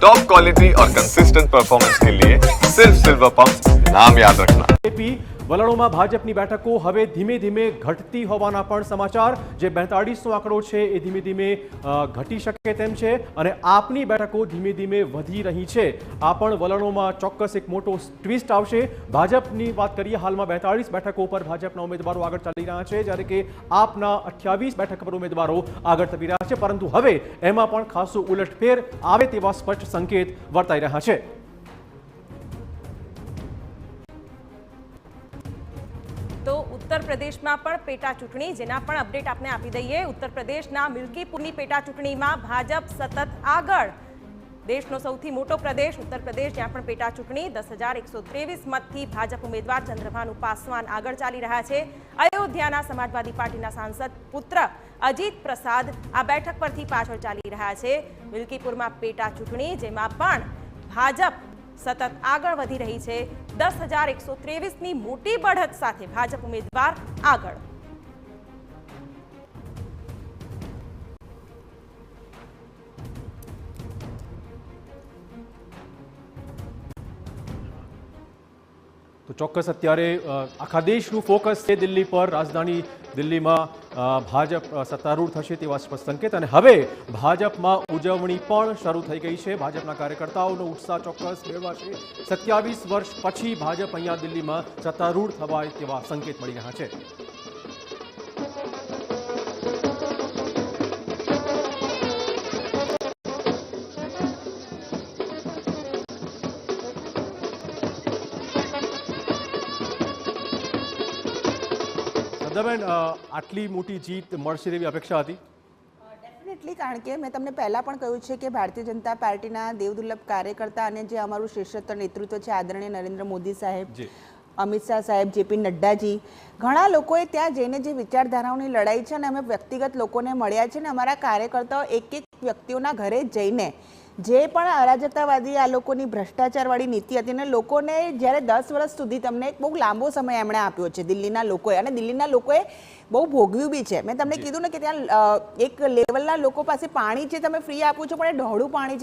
Top quality और consistent performance के लिए सिर्फ सिल्वर पंप नाम याद रखना। વલણોમાં ભાજપની બેઠકો હવે ધીમે ધીમે ઘટતી હોવાના પણ સમાચાર જે 42નો આંકડો છે એ ધીમે ધીમે ઘટી શકે તેમ છે અને આપની બેઠકો ધીમે ધીમે વધી રહી છે। આ પણ વલણોમાં ચોક્કસ એક મોટો ટ્વિસ્ટ આવશે। ભાજપની વાત કરીએ, હાલમાં 42 બેઠકો પર ભાજપના ઉમેદવારો આગળ ચાલી રહ્યા છે, જ્યારે કે આપના 28 બેઠક પર ઉમેદવારો આગળ ચાલી રહ્યા છે, પરંતુ હવે એમાં પણ ખાસો ઉલટફેર આવે તેવા સ્પષ્ટ સંકેત વર્તાઈ રહ્યા છે। તો ઉત્તર પ્રદેશમાં પણ પેટા ચૂંટણી, જેના પણ અપડેટ આપને આપી દઈએ। ઉત્તર પ્રદેશના મિલ્કીપુરની પેટા ચૂંટણીમાં ભાજપ સતત આગળ। દેશનો સૌથી મોટો પ્રદેશ ઉત્તર પ્રદેશ, જ્યાં પણ પેટા ચૂંટણી 10,123 મતથી ભાજપ ઉમેદવાર ચંદ્રભાનુ પાસવાન આગળ ચાલી રહ્યા છે। અયોધ્યાના સમાજવાદી પાર્ટીના સાંસદ પુત્ર અજીત પ્રસાદ આ બેઠક પરથી પાછળ ચાલી રહ્યા છે। મિલ્કીપુરમાં પેટા ચૂંટણી, જેમાં પણ ભાજપ સતત આગળ વધી રહી છે। 10,123ની મોટી બઢત સાથે ભાજપ ઉમેદવાર આગળ। તો ચોક્કસ અત્યારે આખા દેશનું ફોકસ છે દિલ્હી પર। રાજધાની દિલ્હીમાં ભાજપ સત્તારૂઢ થશે તેવા સ્પષ્ટ સંકેત, અને હવે ભાજપમાં ઉજવણી પણ શરૂ થઈ ગઈ છે। ભાજપના કાર્યકર્તાઓનો ઉત્સાહ ચોક્કસ મેળવાશે। 27 વર્ષ પછી ભાજપ અહીંયા દિલ્હીમાં સત્તારૂઢ થવાય તેવા સંકેત મળી રહ્યા છે। બેન, આટલી મોટી જીત મળશે તેવી અપેક્ષા હતી? ડેફિનેટલી, કારણ કે મેં તમને પહેલાં પણ કહ્યું છે કે ભારતીય જનતા પાર્ટીના દેવદુર્લભ કાર્યકર્તા અને જે અમારું શ્રેષ્ઠ નેતૃત્વ છે આદરણીય નરેન્દ્ર મોદી સાહેબ, અમિત શાહ સાહેબ, જેપી નડ્ડાજી, ઘણા લોકોએ ત્યાં જઈને જે વિચારધારાઓની લડાઈ છે ને અમે વ્યક્તિગત લોકોને મળ્યા છે ને અમારા કાર્યકર્તાઓ એક વ્યક્તિઓના ઘરે જઈને જે પણ અરાજકતાવાદી આ લોકોની ભ્રષ્ટાચારવાળી નીતિ હતી ને લોકોને જ્યારે 10 વર્ષ સુધી તમને એક બહુ લાંબો સમય એમણે આપ્યો છે દિલ્હીના લોકોએ, અને દિલ્હીના લોકોએ બહુ ભોગવ્યું બી છે। મેં તમને કીધું ને કે ત્યાં એક લેવલના લોકો પાસે પાણી છે, તમે ફ્રી આપો છો પણ એ ડહોળું પાણી છે,